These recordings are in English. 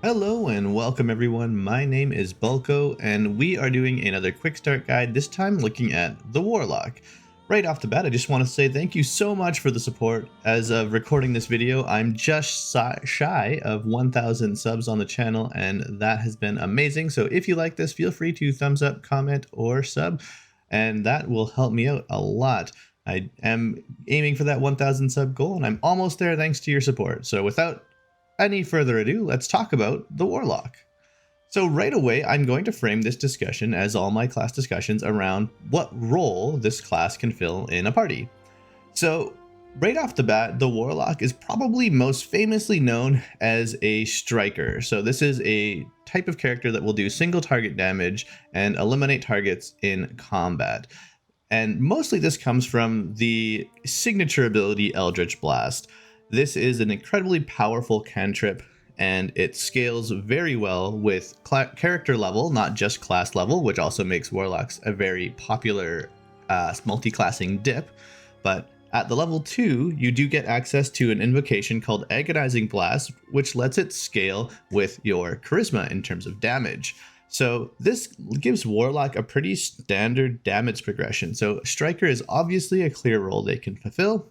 Hello and welcome everyone, my name is Bulko and we are doing another quick start guide, this time looking at the Warlock. Right off the bat, I just want to say thank you so much for the support. As of recording this video, I'm just shy of 1,000 subs on the channel and that has been amazing. So if you like this, feel free to thumbs up, comment, or sub, and that will help me out a lot. I am aiming for that 1,000 sub goal and I'm almost there thanks to your support. So without any further ado, let's talk about the Warlock. So right away, I'm going to frame this discussion, as all my class discussions, around what role this class can fill in a party. So right off the bat, the Warlock is probably most famously known as a striker. So this is a type of character that will do single target damage and eliminate targets in combat. And mostly this comes from the signature ability Eldritch Blast. This is an incredibly powerful cantrip, and it scales very well with character level, not just class level, which also makes Warlocks a very popular multi-classing dip. But at the level 2, you do get access to an invocation called Agonizing Blast, which lets it scale with your charisma in terms of damage. So this gives Warlock a pretty standard damage progression. So Striker is obviously a clear role they can fulfill.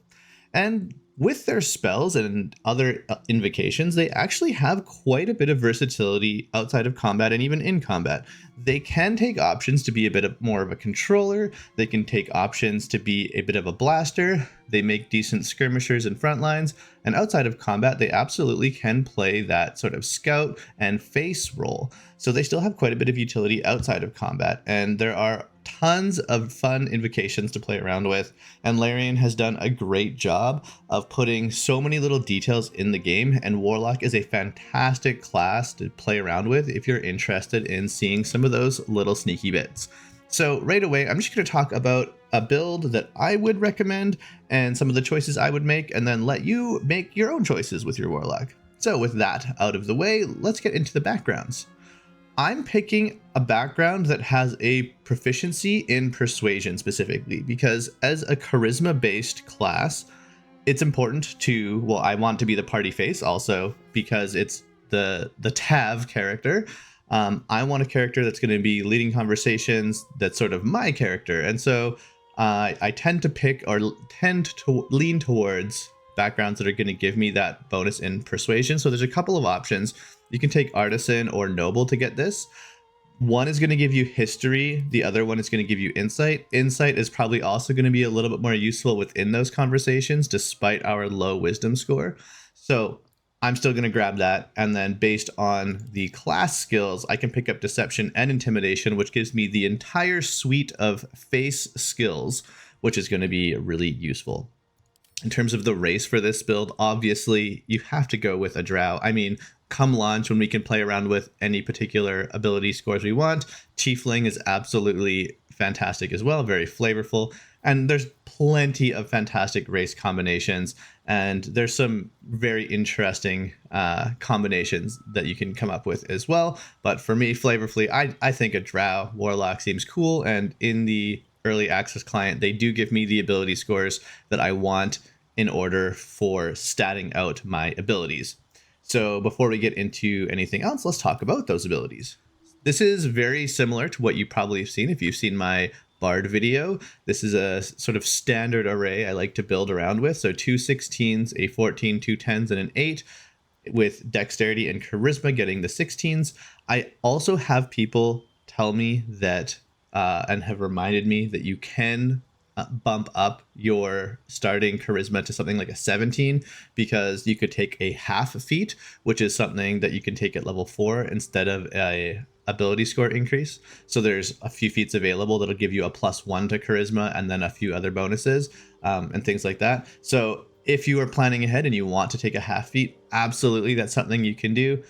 And with their spells and other invocations, they actually have quite a bit of versatility outside of combat and even in combat. They can take options to be a bit more of a controller. They can take options to be a bit of a blaster. They make decent skirmishers and front lines. And outside of combat, they absolutely can play that sort of scout and face role. So they still have quite a bit of utility outside of combat. And there are tons of fun invocations to play around with, and Larian has done a great job of putting so many little details in the game, and Warlock is a fantastic class to play around with if you're interested in seeing some of those little sneaky bits. So right away, I'm just going to talk about a build that I would recommend and some of the choices I would make, and then let you make your own choices with your Warlock. So with that out of the way, let's get into the backgrounds. I'm picking a background that has a proficiency in persuasion specifically, because as a charisma-based class, it's important to, well, I want to be the party face also because it's the Tav character. I want a character that's going to be leading conversations, that's sort of my character. And so I tend to pick or tend to lean towards backgrounds that are going to give me that bonus in persuasion. So there's a couple of options. You can take Artisan or Noble to get this. One is going to give you history. The other one is going to give you insight. Insight is probably also going to be a little bit more useful within those conversations, despite our low wisdom score. So I'm still going to grab that. And then based on the class skills, I can pick up deception and intimidation, which gives me the entire suite of face skills, which is going to be really useful. In terms of the race for this build, obviously you have to go with a drow. I mean, come launch, when we can play around with any particular ability scores we want, Tiefling is absolutely fantastic as well, very flavorful. And there's plenty of fantastic race combinations, and there's some very interesting combinations that you can come up with as well. But for me, flavorfully, I think a drow Warlock seems cool, and in the early access client, they do give me the ability scores that I want in order for statting out my abilities. So before we get into anything else, let's talk about those abilities. This is very similar to what you probably have seen if you've seen my Bard video. This is a sort of standard array I like to build around with. So 2 16s, a 14, 2 10s, and an 8, with dexterity and charisma getting the 16s. I also have people tell me that and have reminded me that you can bump up your starting charisma to something like a 17, because you could take a half feat, which is something that you can take at level 4 instead of a ability score increase. So there's a few feats available that'll give you a +1 to charisma and then a few other bonuses and things like that. So if you are planning ahead and you want to take a half feat, absolutely, that's something you can do.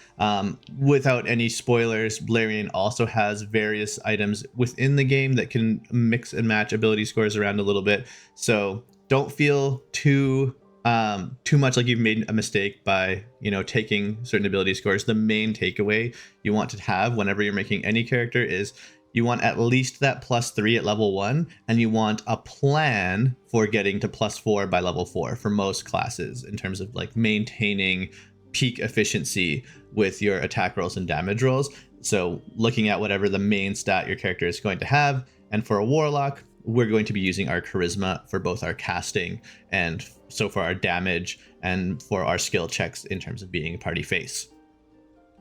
Without any spoilers, Larian also has various items within the game that can mix and match ability scores around a little bit. So don't feel too much like you've made a mistake by, taking certain ability scores. The main takeaway you want to have whenever you're making any character is you want at least that +3 at level 1, and you want a plan for getting to +4 by level 4 for most classes in terms of like maintaining peak efficiency with your attack rolls and damage rolls. So looking at whatever the main stat your character is going to have, and for a warlock, we're going to be using our charisma for both our casting and so for our damage and for our skill checks in terms of being a party face.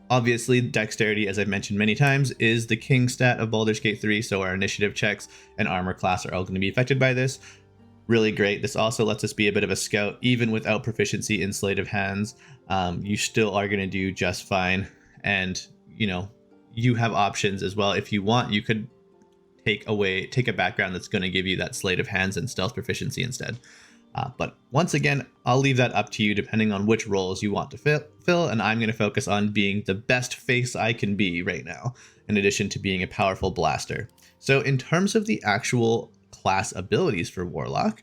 Obviously, dexterity, as I've mentioned many times, is the king stat of Baldur's Gate 3, so our initiative checks and armor class are all going to be affected by this. Really great. This also lets us be a bit of a scout, even without proficiency in Sleight of Hands. You still are going to do just fine, and you have options as well. If you want, you could take a background that's going to give you that Sleight of Hands and stealth proficiency instead. But once again, I'll leave that up to you depending on which roles you want to fill, and I'm going to focus on being the best face I can be right now, in addition to being a powerful blaster. So in terms of the actual class abilities for Warlock,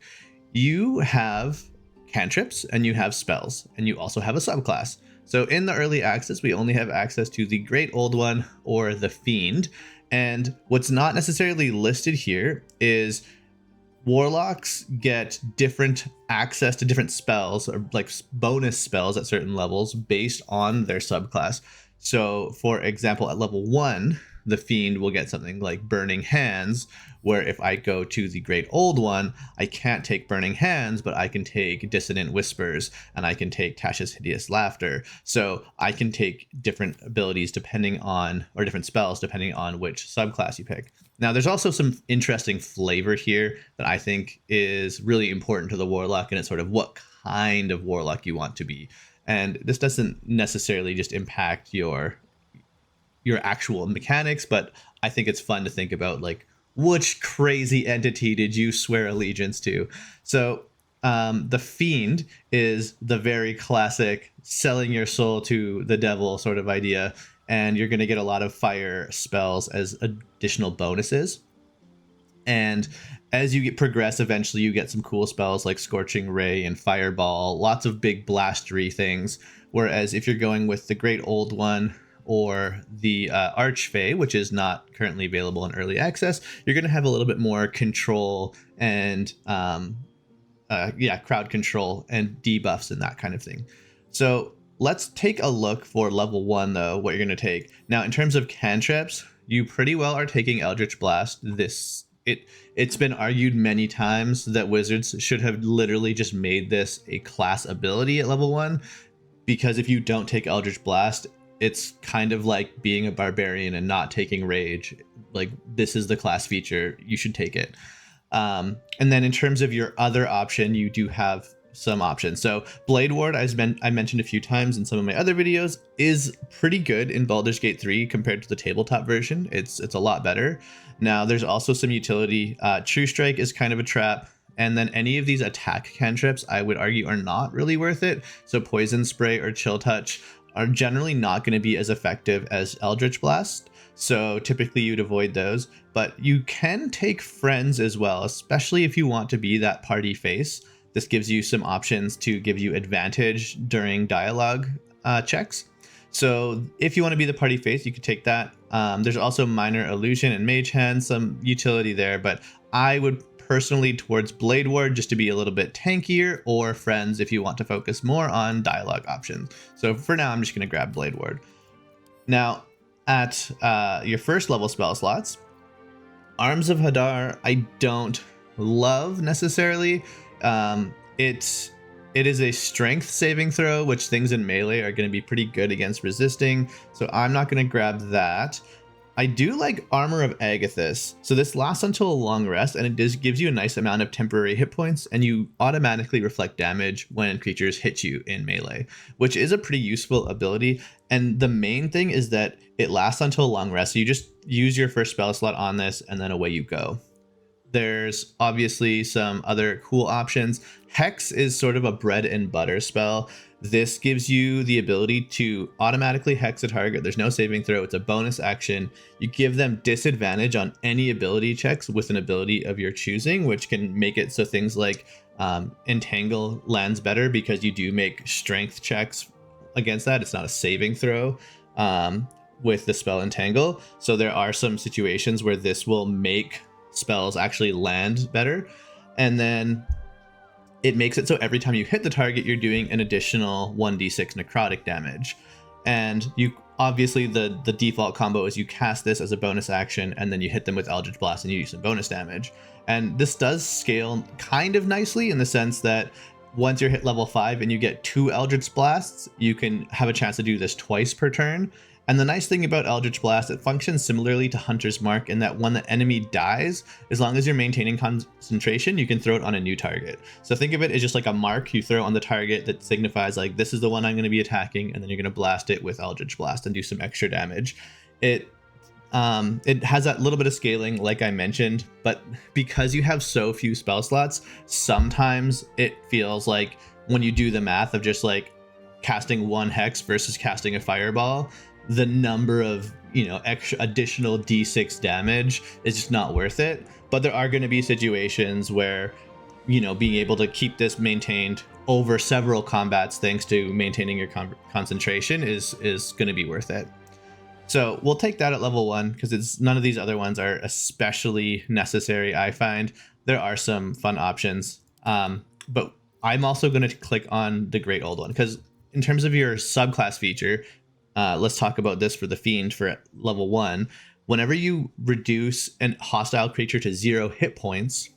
you have cantrips and you have spells, and you also have a subclass. So in the early access, we only have access to the Great Old One or the Fiend, and what's not necessarily listed here is Warlocks get different access to different spells, or like bonus spells at certain levels based on their subclass. So for example, at level 1, the Fiend will get something like Burning Hands, where if I go to the Great Old One, I can't take Burning Hands, but I can take Dissonant Whispers, and I can take Tasha's Hideous Laughter. So I can take different abilities depending on, or different spells depending on which subclass you pick. Now, there's also some interesting flavor here that I think is really important to the Warlock, and it's sort of what kind of Warlock you want to be. And this doesn't necessarily just impact your actual mechanics, but I think it's fun to think about, like, which crazy entity did you swear allegiance to? So the Fiend is the very classic selling your soul to the devil sort of idea, and you're going to get a lot of fire spells as additional bonuses. And as you progress, eventually you get some cool spells like Scorching Ray and Fireball, lots of big blastery things. Whereas if you're going with the Great Old One or the Archfey, which is not currently available in early access, you're going to have a little bit more control and crowd control and debuffs and that kind of thing. So let's take a look for level 1 though, what you're going to take. Now in terms of cantrips, you pretty well are taking Eldritch Blast. It's been argued many times that wizards should have literally just made this a class ability at level 1, because if you don't take Eldritch Blast, it's kind of like being a barbarian and not taking rage. Like, this is the class feature, you should take it. And then in terms of your other option, you do have some options. So Blade Ward, I mentioned a few times in some of my other videos, is pretty good in Baldur's Gate 3 compared to the tabletop version. It's a lot better. Now there's also some utility. True Strike is kind of a trap. And then any of these attack cantrips, I would argue, are not really worth it. So Poison Spray or Chill Touch are generally not going to be as effective as Eldritch Blast. So typically you'd avoid those, but you can take Friends as well, especially if you want to be that party face. This gives you some options to give you advantage during dialogue checks. So if you want to be the party face, you could take that. There's also Minor Illusion and Mage Hand, some utility there, but I would personally towards Blade Ward just to be a little bit tankier, or Friends if you want to focus more on dialogue options. So for now, I'm just going to grab Blade Ward. Now, at your first level spell slots, Arms of Hadar, I don't love necessarily. It is a strength saving throw, which things in melee are going to be pretty good against resisting, so I'm not going to grab that. I do like Armor of Agathis. So this lasts until a long rest, and it gives you a nice amount of temporary hit points, and you automatically reflect damage when creatures hit you in melee, which is a pretty useful ability. And the main thing is that it lasts until a long rest. So you just use your first spell slot on this, and then away you go. There's obviously some other cool options. Hex is sort of a bread and butter spell. This gives you the ability to automatically hex a target. There's no saving throw. It's a bonus action. You give them disadvantage on any ability checks with an ability of your choosing, which can make it so things like Entangle lands better because you do make strength checks against that. It's not a saving throw with the spell Entangle. So there are some situations where this will make spells actually land better. And then it makes it so every time you hit the target, you're doing an additional 1d6 necrotic damage. And you obviously the default combo is you cast this as a bonus action, and then you hit them with Eldritch Blast and you do some bonus damage. And this does scale kind of nicely in the sense that once you're hit level 5 and you get 2 Eldritch Blasts, you can have a chance to do this twice per turn. And the nice thing about Eldritch Blast, it functions similarly to Hunter's Mark in that when the enemy dies, as long as you're maintaining concentration, you can throw it on a new target. So think of it as just like a mark you throw on the target that signifies like, this is the one I'm going to be attacking, and then you're going to blast it with Eldritch Blast and do some extra damage. It has that little bit of scaling, like I mentioned, but because you have so few spell slots, sometimes it feels like when you do the math of just like casting 1 hex versus casting a fireball, the number of, extra additional d6 damage is just not worth it. But there are going to be situations where, being able to keep this maintained over several combats thanks to maintaining your concentration is going to be worth it. So we'll take that at level 1 because none of these other ones are especially necessary. I find there are some fun options, but I'm also going to click on the Great Old One because in terms of your subclass feature, let's talk about this for the Fiend for level 1. Whenever you reduce a hostile creature to 0 hit points,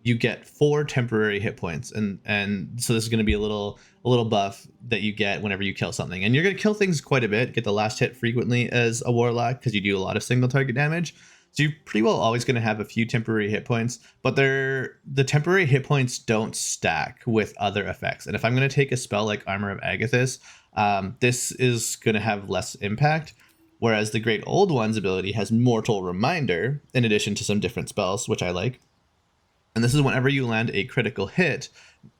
you get 4 temporary hit points, and so this is going to be a little buff that you get whenever you kill something, and you're going to kill things quite a bit, get the last hit frequently as a Warlock because you do a lot of single target damage. So you're pretty well always going to have a few temporary hit points, but the temporary hit points don't stack with other effects. And if I'm going to take a spell like Armor of Agathis, this is going to have less impact. Whereas the Great Old One's ability has Mortal Reminder in addition to some different spells, which I like. And this is whenever you land a critical hit,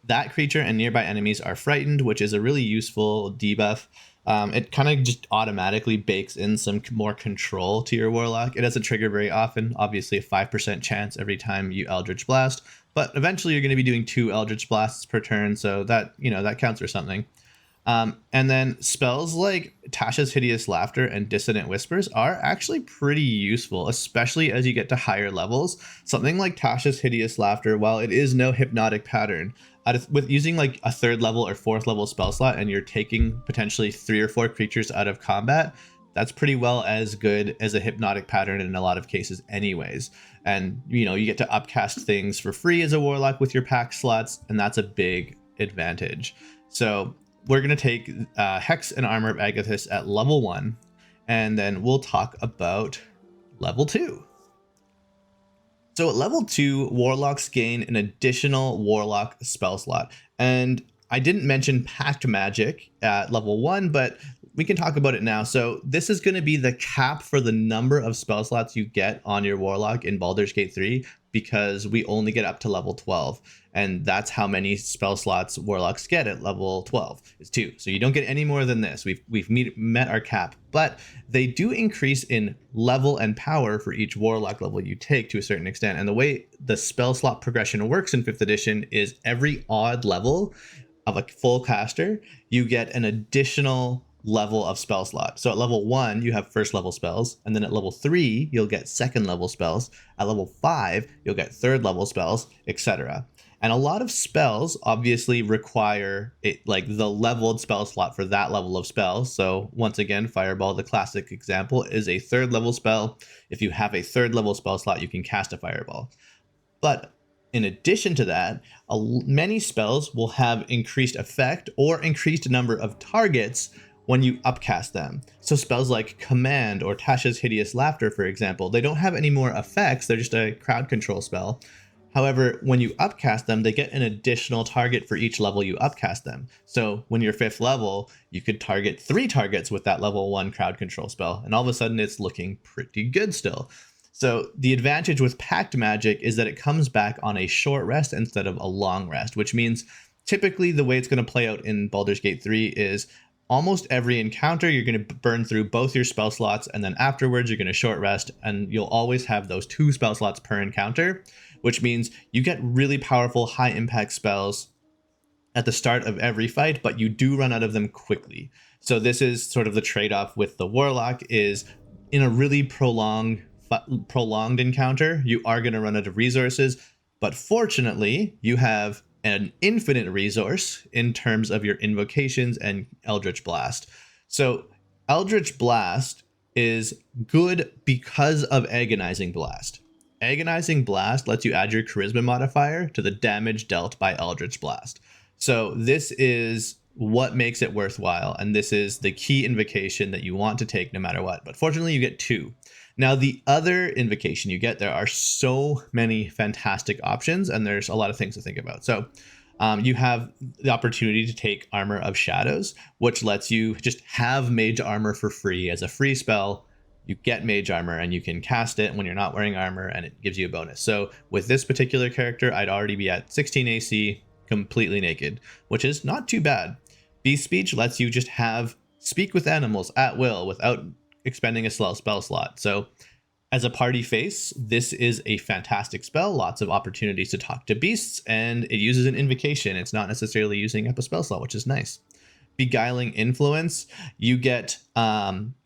that creature and nearby enemies are frightened, which is a really useful debuff. It kind of just automatically bakes in some more control to your Warlock. It doesn't trigger very often, obviously a 5% chance every time you Eldritch Blast, but eventually you're going to be doing 2 Eldritch Blasts per turn, so that, that counts for something. And then spells like Tasha's Hideous Laughter and Dissonant Whispers are actually pretty useful, especially as you get to higher levels. Something like Tasha's Hideous Laughter, while it is no hypnotic pattern, with using like a 3rd level or 4th level spell slot and you're taking potentially 3 or 4 creatures out of combat, that's pretty well as good as a hypnotic pattern in a lot of cases anyways. And, you get to upcast things for free as a Warlock with your pack slots, and that's a big advantage. So we're going to take Hex and Armor of Agathis at level 1, and then we'll talk about level 2. So at level 2, Warlocks gain an additional Warlock spell slot. And I didn't mention Pact Magic at level 1, but we can talk about it now. So this is going to be the cap for the number of spell slots you get on your Warlock in Baldur's Gate 3, because we only get up to level 12. And that's how many spell slots Warlocks get at level 12 is 2. So you don't get any more than this. We've met our cap, but they do increase in level and power for each Warlock level you take to a certain extent. And the way the spell slot progression works in 5th edition is every odd level of a full caster, you get an additional level of spell slot. So at level 1, you have 1st level spells, and then at level 3, you'll get 2nd level spells. At level 5, you'll get 3rd level spells, etc. And a lot of spells obviously require the leveled spell slot for that level of spells. So once again, Fireball, the classic example, is a 3rd level spell. If you have a 3rd level spell slot, you can cast a Fireball. But in addition to that, many spells will have increased effect or increased number of targets when you upcast them. So spells like Command or Tasha's Hideous Laughter, for example, they don't have any more effects. They're just a crowd control spell. However, when you upcast them, they get an additional target for each level you upcast them. So when you're 5th level, you could target 3 targets with that level 1 crowd control spell, and all of a sudden it's looking pretty good still. So the advantage with Pact Magic is that it comes back on a short rest instead of a long rest, which means typically the way it's going to play out in Baldur's Gate 3 is almost every encounter you're going to burn through both your spell slots, and then afterwards you're going to short rest, and you'll always have those 2 spell slots per encounter, which means you get really powerful high impact spells at the start of every fight, but you do run out of them quickly. So this is sort of the trade-off with the Warlock, is in a really prolonged encounter, you are going to run out of resources, but fortunately you have an infinite resource in terms of your invocations and Eldritch Blast. So Eldritch Blast is good because of Agonizing Blast. Agonizing Blast lets you add your Charisma modifier to the damage dealt by Eldritch Blast. So this is what makes it worthwhile, and this is the key invocation that you want to take no matter what. But fortunately, you get 2. Now, the other invocation you get, there are so many fantastic options, and there's a lot of things to think about. So you have the opportunity to take Armor of Shadows, which lets you just have Mage Armor for free as a free spell. You get Mage Armor and you can cast it when you're not wearing armor, and it gives you a bonus. So with this particular character, I'd already be at 16 AC, completely naked, which is not too bad. Beast Speech lets you just speak with animals at will without expending a spell slot. So as a party face, this is a fantastic spell. Lots of opportunities to talk to beasts, and it uses an invocation. It's not necessarily using up a spell slot, which is nice. Beguiling Influence, you get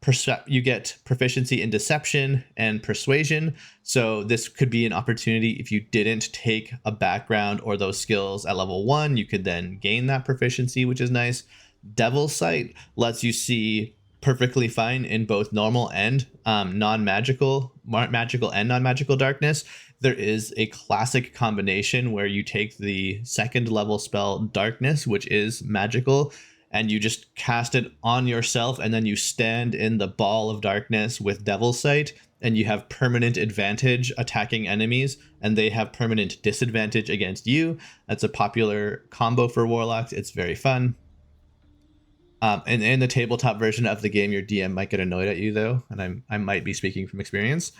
proficiency in Deception and Persuasion. So this could be an opportunity if you didn't take a background or those skills at level 1, you could then gain that proficiency, which is nice. Devil's Sight lets you see perfectly fine in both normal and magical and non-magical darkness. There is a classic combination where you take the 2nd level spell Darkness, which is magical, and you just cast it on yourself, and then you stand in the ball of darkness with Devil's Sight, and you have permanent advantage attacking enemies, and they have permanent disadvantage against you. That's a popular combo for Warlocks. It's very fun. And in the tabletop version of the game, your DM might get annoyed at you, though, and I might be speaking from experience.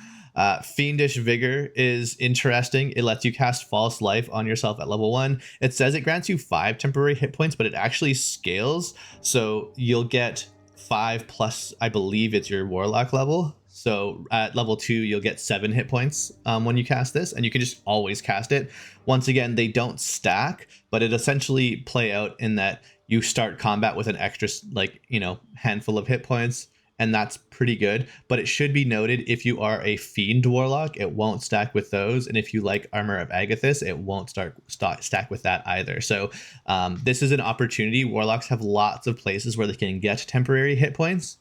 Fiendish Vigor is interesting. It lets you cast False Life on yourself at level 1. It says it grants you 5 temporary hit points, but it actually scales. So you'll get 5 plus, I believe it's your Warlock level. So at level 2, you'll get 7 hit points when you cast this, and you can just always cast it. Once again, they don't stack, but it essentially play out in that you start combat with an extra, handful of hit points, and that's pretty good. But it should be noted, if you are a Fiend Warlock, it won't stack with those, and if you like Armor of Agathis, it won't stack with that either. So this is an opportunity. Warlocks have lots of places where they can get temporary hit points.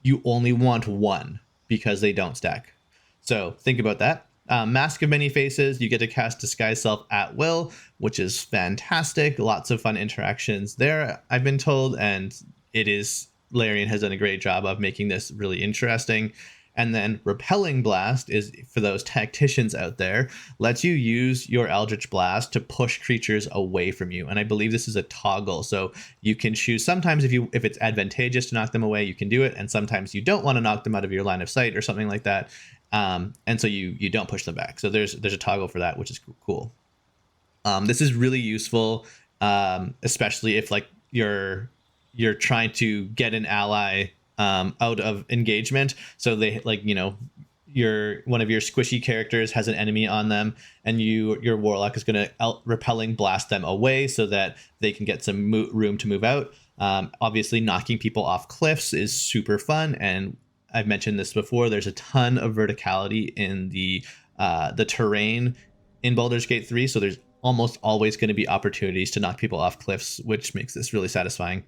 You only want 1 because they don't stack. So think about that. Mask of Many Faces, you get to cast Disguise Self at will, which is fantastic. Lots of fun interactions there, I've been told, and Larian has done a great job of making this really interesting. And then Repelling Blast is for those tacticians out there, lets you use your Eldritch Blast to push creatures away from you. And I believe this is a toggle. So you can choose sometimes if it's advantageous to knock them away, you can do it. And sometimes you don't want to knock them out of your line of sight or something like that. And so you don't push them back. So there's a toggle for that, which is cool. This is really useful, especially if you're trying to get an ally out of engagement. So they one of your squishy characters has an enemy on them, and your Warlock is going to repelling blast them away so that they can get some room to move out. Obviously, knocking people off cliffs is super fun, and I've mentioned this before. There's a ton of verticality in the terrain in Baldur's Gate 3, so there's almost always going to be opportunities to knock people off cliffs, which makes this really satisfying.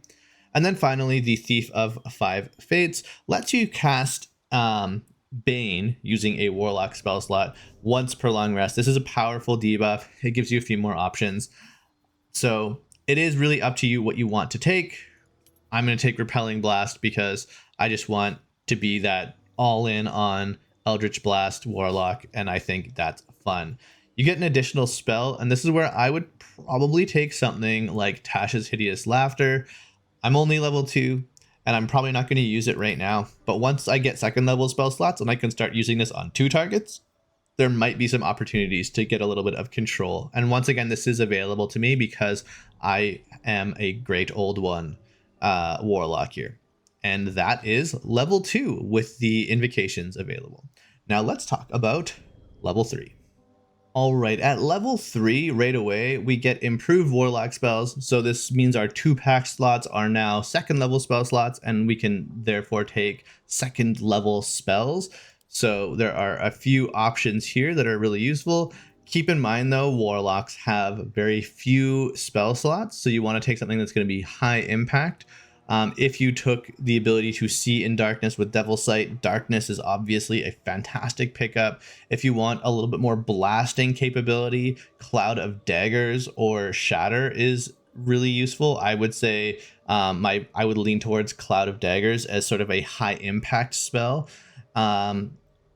And then finally, the Thief of 5 Fates lets you cast Bane using a Warlock spell slot once per long rest. This is a powerful debuff. It gives you a few more options. So it is really up to you what you want to take. I'm going to take Repelling Blast because I just want to be that all-in on Eldritch Blast Warlock, and I think that's fun. You get an additional spell, and this is where I would probably take something like Tasha's Hideous Laughter. I'm only level 2, and I'm probably not going to use it right now, but once I get 2nd level spell slots and I can start using this on 2 targets, there might be some opportunities to get a little bit of control. And once again, this is available to me because I am a great old one Warlock here. And that is level 2 with the invocations available. Now let's talk about level 3. All right, at level 3, right away, we get improved Warlock spells. So this means our 2-pack slots are now 2nd level spell slots, and we can therefore take 2nd level spells. So there are a few options here that are really useful. Keep in mind though, warlocks have very few spell slots, so you want to take something that's going to be high impact. If you took the ability to see in darkness with Devil Sight, darkness is obviously a fantastic pickup. If you want a little bit more blasting capability, Cloud of Daggers or Shatter is really useful. I would say I would lean towards Cloud of Daggers as sort of a high impact spell.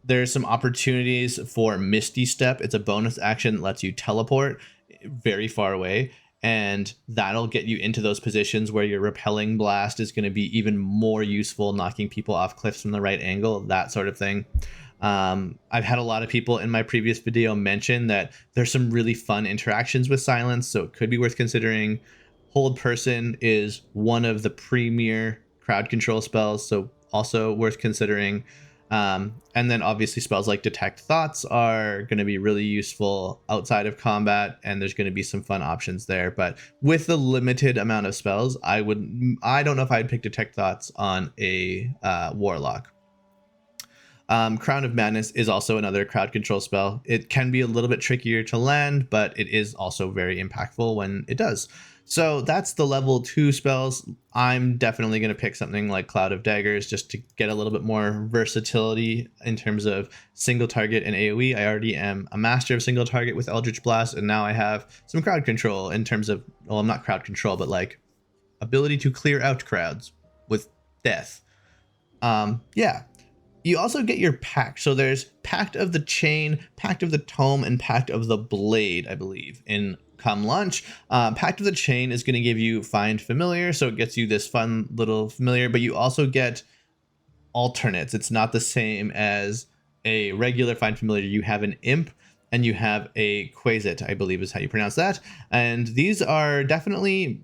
There's some opportunities for Misty Step. It's a bonus action that lets you teleport very far away, and that'll get you into those positions where your repelling blast is going to be even more useful, knocking people off cliffs from the right angle, that sort of thing. I've had a lot of people in my previous video mention that there's some really fun interactions with silence, so it could be worth considering. Hold Person is one of the premier crowd control spells, so also worth considering. And then obviously spells like Detect Thoughts are going to be really useful outside of combat, and there's going to be some fun options there. But with the limited amount of spells, I don't know if I'd pick Detect Thoughts on a Warlock. Crown of Madness is also another crowd control spell. It can be a little bit trickier to land, but it is also very impactful when it does. So that's the level 2 spells. I'm definitely going to pick something like Cloud of Daggers just to get a little bit more versatility in terms of single target and AoE. I already am a master of single target with Eldritch Blast, and now I have some crowd control in terms of, well, I'm not crowd control, but like ability to clear out crowds with death. Yeah. You also get your pact. So there's Pact of the Chain, Pact of the Tome, and Pact of the Blade, I believe, in come launch. Pact of the Chain is going to give you Find Familiar, so it gets you this fun little familiar, but you also get alternates. It's not the same as a regular Find Familiar. You have an Imp and you have a Quasit, I believe is how you pronounce that. And these are definitely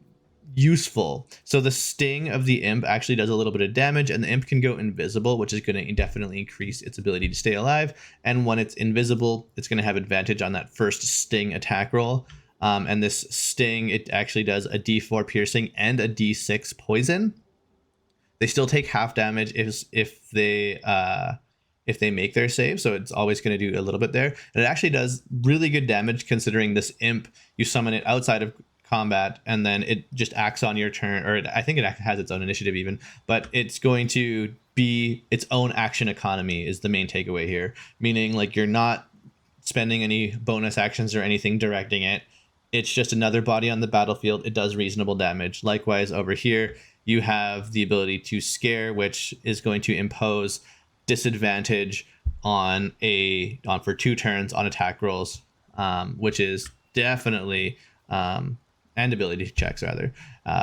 useful. So the sting of the Imp actually does a little bit of damage, and the Imp can go invisible, which is going to definitely increase its ability to stay alive. And when it's invisible, it's going to have advantage on that first sting attack roll. And this sting, it actually does a D4 piercing and a D6 poison. They still take half damage if they make their save, so it's always going to do a little bit there. And it actually does really good damage considering this Imp, you summon it outside of combat and then it just acts on your turn, or I think it has its own initiative even, but it's going to be its own action economy is the main takeaway here, meaning like you're not spending any bonus actions or anything directing it. It's just another body on the battlefield. It does reasonable damage. Likewise over here you have the ability to scare, which is going to impose disadvantage on for 2 turns on attack rolls, which is definitely and ability checks rather.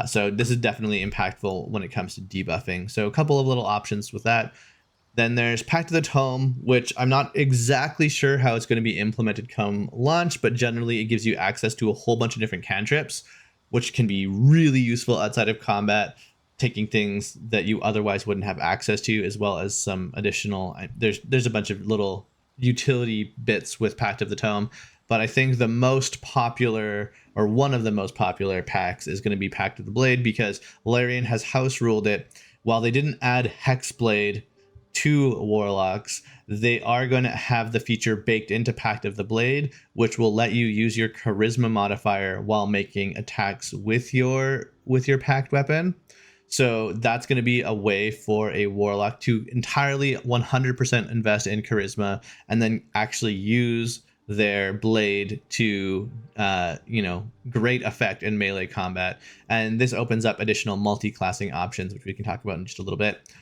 So this is definitely impactful when it comes to debuffing. So a couple of little options with that. Then there's Pact of the Tome, which I'm not exactly sure how it's going to be implemented come launch, but generally it gives you access to a whole bunch of different cantrips, which can be really useful outside of combat, taking things that you otherwise wouldn't have access to, as well as some additional, there's a bunch of little utility bits with Pact of the Tome. But I think the most popular, or one of the most popular packs, is going to be Pact of the Blade, because Larian has house ruled it. While they didn't add Hexblade to Warlocks, they are going to have the feature baked into Pact of the Blade, which will let you use your Charisma modifier while making attacks with your Pact weapon. So that's going to be a way for a Warlock to entirely 100% invest in Charisma and then actually use their blade to great effect in melee combat. And this opens up additional multi-classing options, which we can talk about in just a little bit,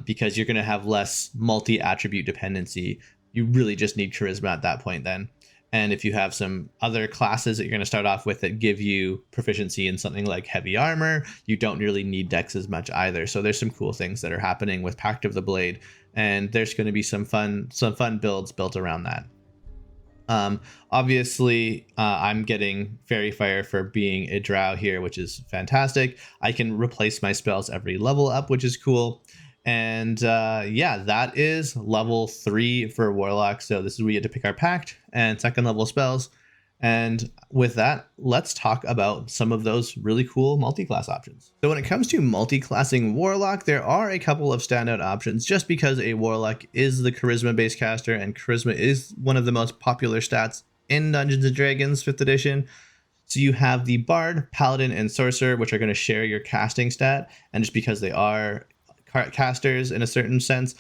because you're going to have less multi-attribute dependency. You really just need charisma at that point then. And if you have some other classes that you're going to start off with that give you proficiency in something like heavy armor, you don't really need dex as much either. So there's some cool things that are happening with Pact of the Blade, and there's going to be some fun builds built around that. Obviously, I'm getting Fairy Fire for being a drow here, which is fantastic. I can replace my spells every level up, which is cool. And yeah, that is level 3 for Warlock. So this is where we get to pick our pact and second level spells. And with that, let's talk about some of those really cool multi-class options. So when it comes to multi-classing Warlock, there are a couple of standout options, just because a Warlock is the charisma-based caster and charisma is one of the most popular stats in Dungeons and Dragons 5th edition. So you have the Bard, Paladin, and Sorcerer, which are going to share your casting stat, and just because they are casters in a certain sense,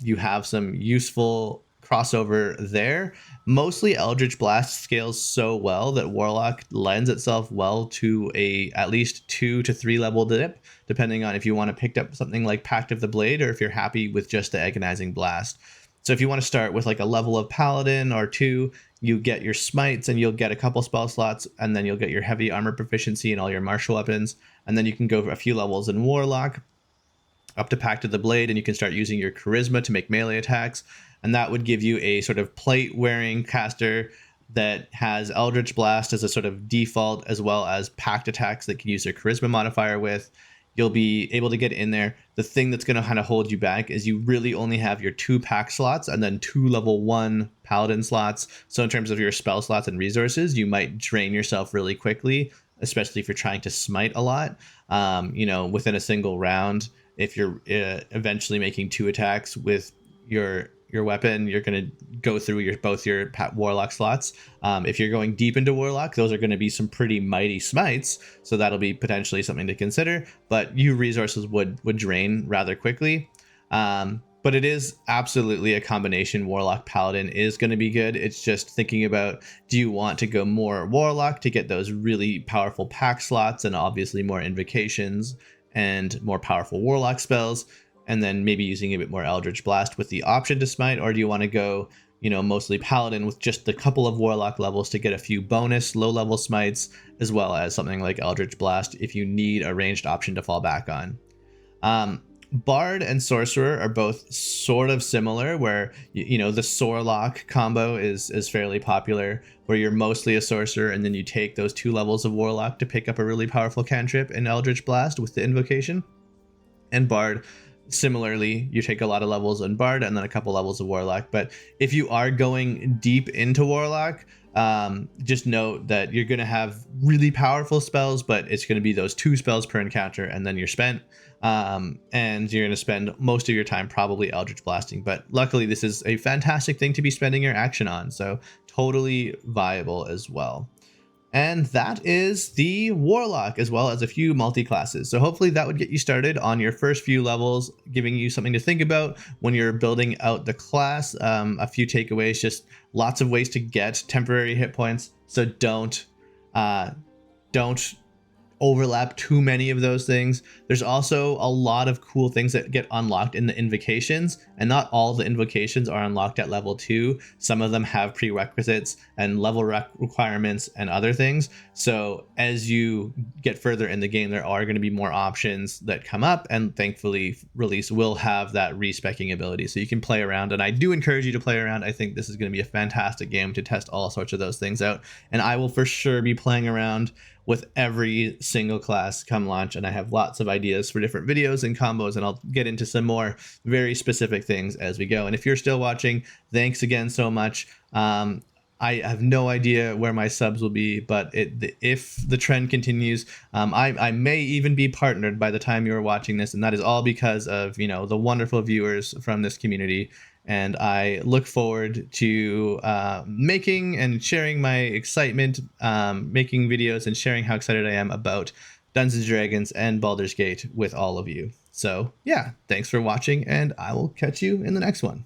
you have some useful crossover there. Mostly Eldritch Blast scales so well that Warlock lends itself well to a at least 2 to 3 level dip, depending on if you want to pick up something like Pact of the Blade or if you're happy with just the Agonizing Blast. So if you want to start with like a level of Paladin or 2, you get your smites and you'll get a couple spell slots, and then you'll get your heavy armor proficiency and all your martial weapons, and then you can go a few levels in Warlock up to Pact of the Blade, and you can start using your charisma to make melee attacks, and that would give you a sort of plate wearing caster that has Eldritch Blast as a sort of default, as well as pact attacks that can use their charisma modifier with. You'll be able to get in there. The thing that's going to kind of hold you back is you really only have your 2 pack slots and then 2 level 1 paladin slots. So in terms of your spell slots and resources, you might drain yourself really quickly, especially if you're trying to smite a lot, within a single round. If you're eventually making 2 attacks with your weapon, you're going to go through both your Warlock slots. If you're going deep into Warlock, those are going to be some pretty mighty smites, so that'll be potentially something to consider, but your resources would drain rather quickly. But it is absolutely a combination. Warlock Paladin is going to be good. It's just thinking about, do you want to go more Warlock to get those really powerful pack slots and obviously more invocations and more powerful Warlock spells, and then maybe using a bit more Eldritch Blast with the option to smite? Or do you want to go, mostly Paladin with just a couple of Warlock levels to get a few bonus low-level smites, as well as something like Eldritch Blast if you need a ranged option to fall back on? Bard and Sorcerer are both sort of similar, where the Sorlock combo is fairly popular, where you're mostly a Sorcerer and then you take those 2 levels of Warlock to pick up a really powerful cantrip in Eldritch Blast with the invocation. And Bard, similarly, you take a lot of levels in Bard and then a couple levels of Warlock. But if you are going deep into Warlock, just note that you're going to have really powerful spells, but it's going to be those 2 spells per encounter, and then you're spent. And you're going to spend most of your time probably Eldritch Blasting. But luckily, this is a fantastic thing to be spending your action on, so totally viable as well. And that is the Warlock, as well as a few multi-classes. So hopefully that would get you started on your first few levels, giving you something to think about when you're building out the class. A few takeaways: just lots of ways to get temporary hit points, so don't overlap too many of those things. There's also a lot of cool things that get unlocked in the invocations, and not all the invocations are unlocked at level 2. Some of them have prerequisites and level requirements and other things. So as you get further in the game, there are going to be more options that come up, and thankfully Release will have that respecking ability, so you can play around. And I do encourage you to play around. I think this is going to be a fantastic game to test all sorts of those things out, and I will for sure be playing around with every single class come launch, and I have lots of ideas for different videos and combos, and I'll get into some more very specific things as we go. And if you're still watching, thanks again so much. I have no idea where my subs will be, but if the trend continues, I may even be partnered by the time you're watching this, and that is all because of the wonderful viewers from this community. And I look forward to making and sharing my excitement, making videos and sharing how excited I am about Dungeons & Dragons and Baldur's Gate with all of you. So yeah, thanks for watching, and I will catch you in the next one.